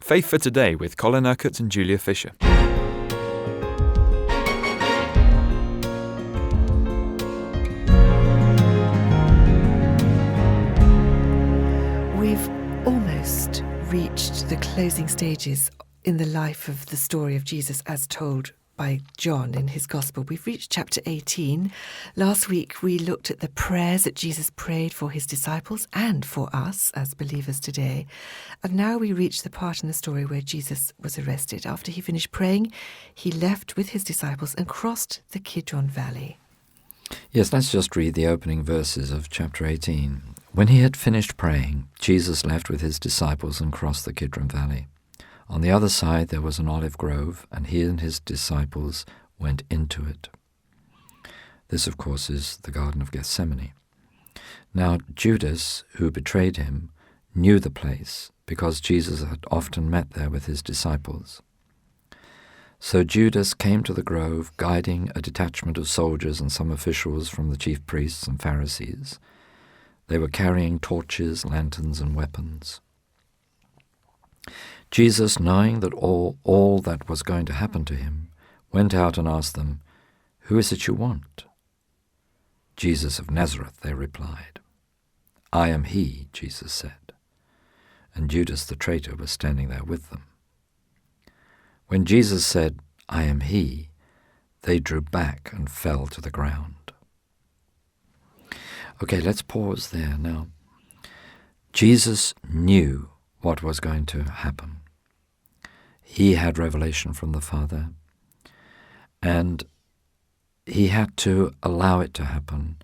Faith for Today with Colin Urquhart and Julia Fisher. We've almost reached the closing stages in the life of the story of Jesus as told by John in his Gospel. We've reached chapter 18. Last week we looked at the prayers that Jesus prayed for his disciples and for us as believers today. And now we reach the part in the story where Jesus was arrested. After he finished praying, he left with his disciples and crossed the Kidron Valley. Yes, let's just read the opening verses of chapter 18. When he had finished praying, Jesus left with his disciples and crossed the Kidron Valley. On the other side there was an olive grove, and he and his disciples went into it. This, of course, is the Garden of Gethsemane. Now Judas, who betrayed him, knew the place, because Jesus had often met there with his disciples. So Judas came to the grove, guiding a detachment of soldiers and some officials from the chief priests and Pharisees. They were carrying torches, lanterns, and weapons. Jesus, knowing that all that was going to happen to him, went out and asked them, "Who is it you want?" "Jesus of Nazareth," they replied. "I am he," Jesus said. And Judas the traitor was standing there with them. When Jesus said, "I am he," they drew back and fell to the ground. Okay, let's pause there now. Jesus knew what was going to happen. He had revelation from the Father, and he had to allow it to happen.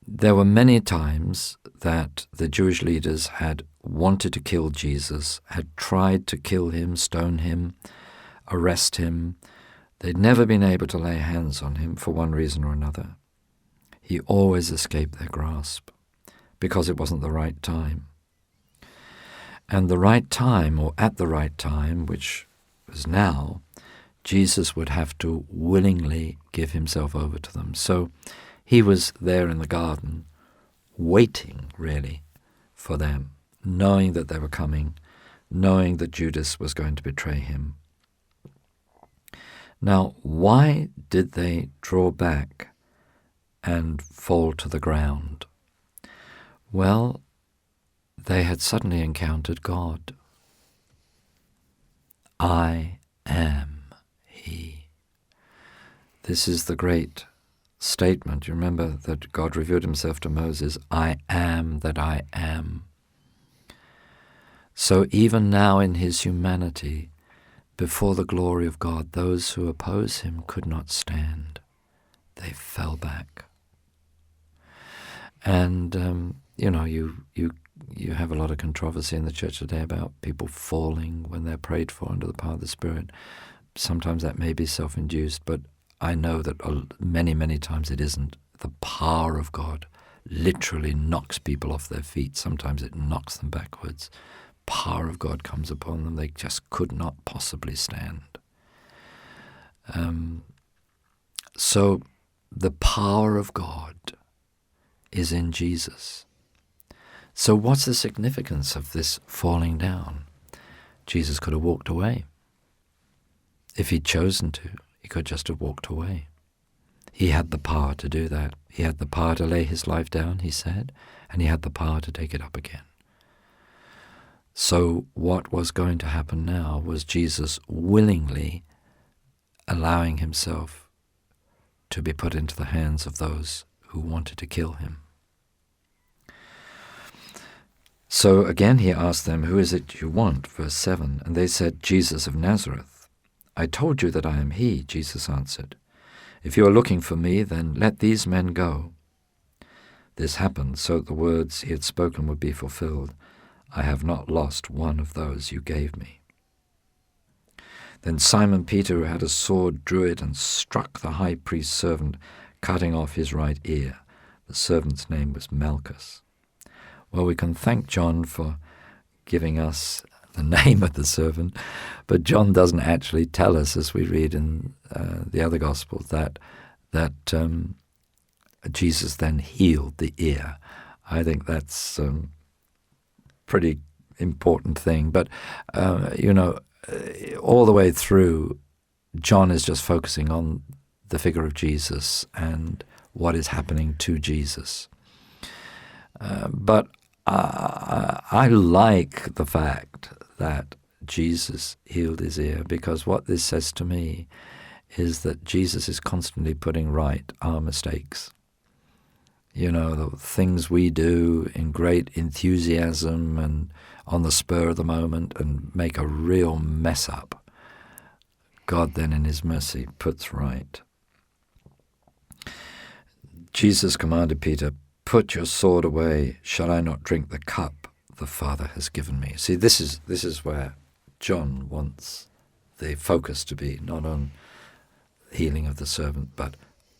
There were many times that the Jewish leaders had wanted to kill Jesus, had tried to kill him, stone him, arrest him. They'd never been able to lay hands on him for one reason or another. He always escaped their grasp because it wasn't the right time. And the right time, or at the right time, which was now, Jesus would have to willingly give himself over to them. So he was there in the garden, waiting, really, for them, knowing that they were coming, knowing that Judas was going to betray him. Now, why did they draw back and fall to the ground? Well, they had suddenly encountered God. I am he. This is the great statement. You remember that God revealed himself to Moses, I am that I am. So even now in his humanity, before the glory of God, those who oppose him could not stand. They fell back. And, you have a lot of controversy in the church today about people falling when they're prayed for under the power of the Spirit. Sometimes that may be self-induced, but I know that many, many times it isn't. The power of God literally knocks people off their feet. Sometimes it knocks them backwards. Power of God comes upon them. They just could not possibly stand. So the power of God is in Jesus. So what's the significance of this falling down? Jesus could have walked away. If he'd chosen to, he could just have walked away. He had the power to do that. He had the power to lay his life down, he said, and he had the power to take it up again. So what was going to happen now was Jesus willingly allowing himself to be put into the hands of those who wanted to kill him. So again he asked them, "Who is it you want?" Verse 7. And they said, "Jesus of Nazareth." "I told you that I am he," Jesus answered. "If you are looking for me, then let these men go." This happened so that the words he had spoken would be fulfilled. "I have not lost one of those you gave me." Then Simon Peter, who had a sword, drew it and struck the high priest's servant, cutting off his right ear. The servant's name was Malchus. Well, we can thank John for giving us the name of the servant, but John doesn't actually tell us, as we read in the other Gospels, that Jesus then healed the ear. I think that's pretty important thing. But, all the way through, John is just focusing on the figure of Jesus and what is happening to Jesus. But I like the fact that Jesus healed his ear, because what this says to me is that Jesus is constantly putting right our mistakes. The things we do in great enthusiasm and on the spur of the moment and make a real mess up, God then in his mercy puts right. Jesus commanded Peter, "Put your sword away. Shall I not drink the cup the Father has given me?" See, this is where John wants the focus to be, not on healing of the servant, but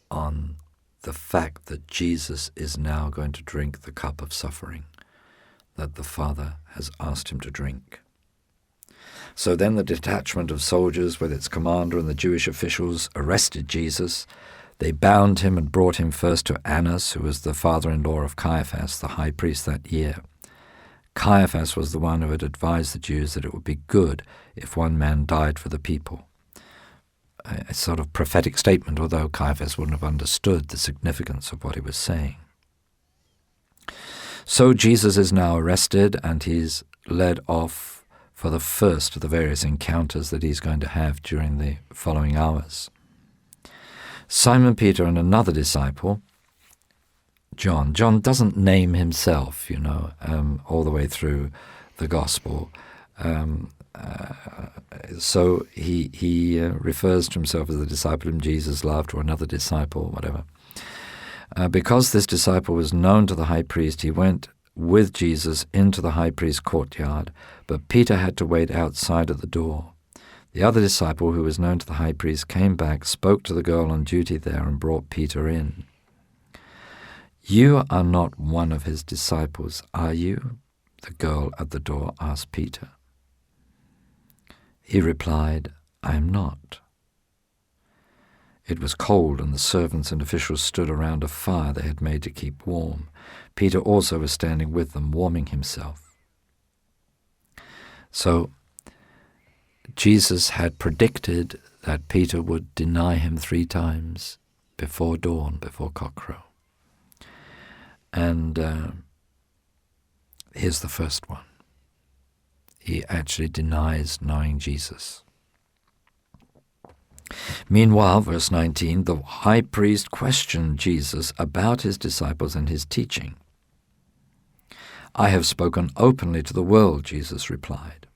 on the fact that Jesus is now going to drink the cup of suffering that the Father has asked him to drink. So then the detachment of soldiers with its commander and the Jewish officials arrested Jesus. They bound him and brought him first to Annas, who was the father-in-law of Caiaphas, the high priest that year. Caiaphas was the one who had advised the Jews that it would be good if one man died for the people. A sort of prophetic statement, although Caiaphas wouldn't have understood the significance of what he was saying. So Jesus is now arrested, and he's led off for the first of the various encounters that he's going to have during the following hours. Simon Peter and another disciple, John doesn't name himself, all the way through the gospel. So he refers to himself as the disciple whom Jesus loved, or another disciple, whatever. Because this disciple was known to the high priest, he went with Jesus into the high priest's courtyard, but Peter had to wait outside at the door. The other disciple, who was known to the high priest, came back, spoke to the girl on duty there, and brought Peter in. "You are not one of his disciples, are you?" the girl at the door asked Peter. He replied, "I am not." It was cold, and the servants and officials stood around a fire they had made to keep warm. Peter also was standing with them, warming himself. So Jesus had predicted that Peter would deny him 3 times before dawn, before cockcrow. And here's the first one. He actually denies knowing Jesus. Meanwhile, verse 19, the high priest questioned Jesus about his disciples and his teaching. "I have spoken openly to the world," Jesus replied.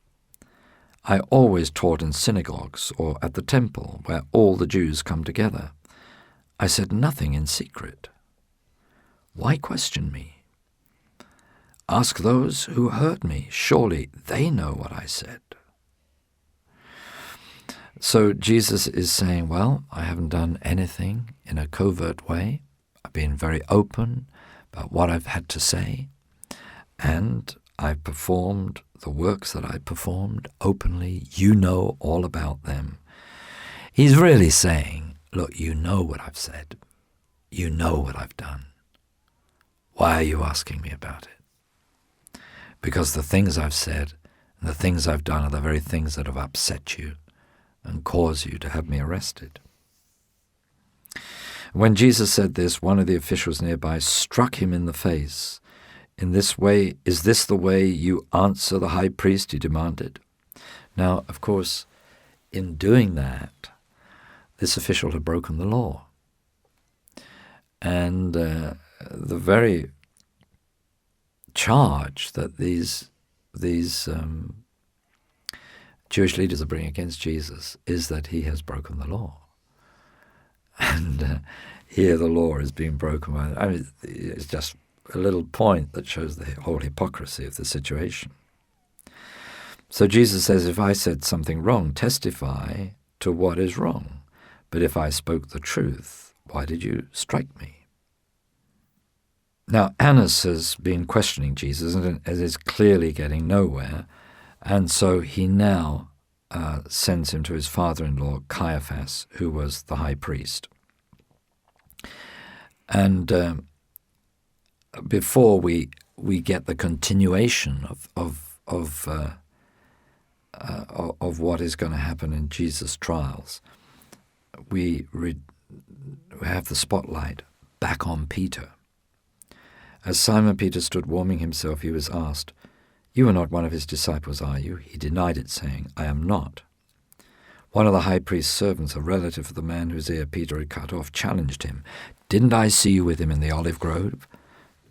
"I always taught in synagogues or at the temple where all the Jews come together. I said nothing in secret. Why question me? Ask those who heard me. Surely they know what I said." So Jesus is saying, well, I haven't done anything in a covert way. I've been very open about what I've had to say, and I've performed the works that I performed openly. You know all about them. He's really saying, look, you know what I've said. You know what I've done. Why are you asking me about it? Because the things I've said and the things I've done are the very things that have upset you and caused you to have me arrested. When Jesus said this, one of the officials nearby struck him in the face. "In this way, is this the way you answer the high priest?" he demanded. Now, of course, in doing that, this official had broken the law. And the very charge that these Jewish leaders are bringing against Jesus is that he has broken the law. And here the law is being broken by, it's just a little point that shows the whole hypocrisy of the situation. So Jesus says, if I said something wrong, testify to what is wrong. But if I spoke the truth, why did you strike me? Now, Annas has been questioning Jesus and is clearly getting nowhere. And so he now sends him to his father-in-law, Caiaphas, who was the high priest. And before we get the continuation of of what is going to happen in Jesus' trials, we have the spotlight back on Peter. As Simon Peter stood warming himself, he was asked, "You are not one of his disciples, are you?" He denied it, saying, "I am not." One of the high priest's servants, a relative of the man whose ear Peter had cut off, challenged him, "Didn't I see you with him in the olive grove?"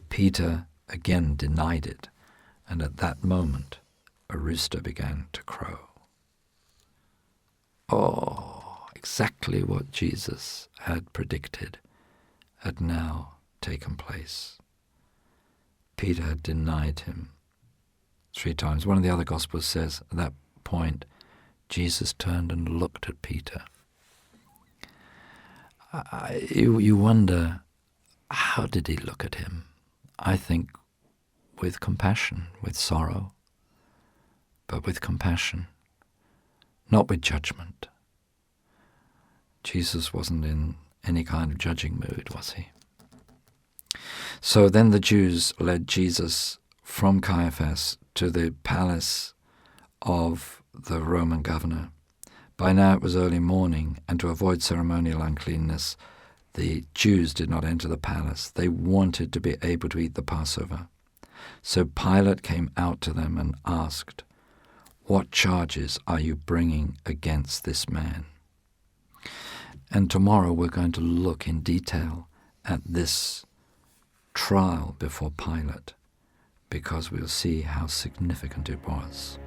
Peter again denied it, and at that moment a rooster began to crow. Oh, exactly what Jesus had predicted had now taken place. Peter had denied him 3 times. One of the other Gospels says at that point, Jesus turned and looked at Peter. You wonder, how did he look at him? I think with compassion, with sorrow, but with compassion, not with judgment. Jesus wasn't in any kind of judging mood, was he? So then the Jews led Jesus from Caiaphas to the palace of the Roman governor. By now it was early morning, and to avoid ceremonial uncleanness, the Jews did not enter the palace. They wanted to be able to eat the Passover. So Pilate came out to them and asked, "What charges are you bringing against this man?" And tomorrow we're going to look in detail at this trial before Pilate, because we'll see how significant it was.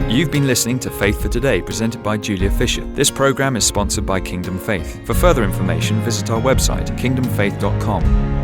You've been listening to Faith for Today, presented by Julia Fisher. This program is sponsored by Kingdom Faith. For further information, visit our website, kingdomfaith.com.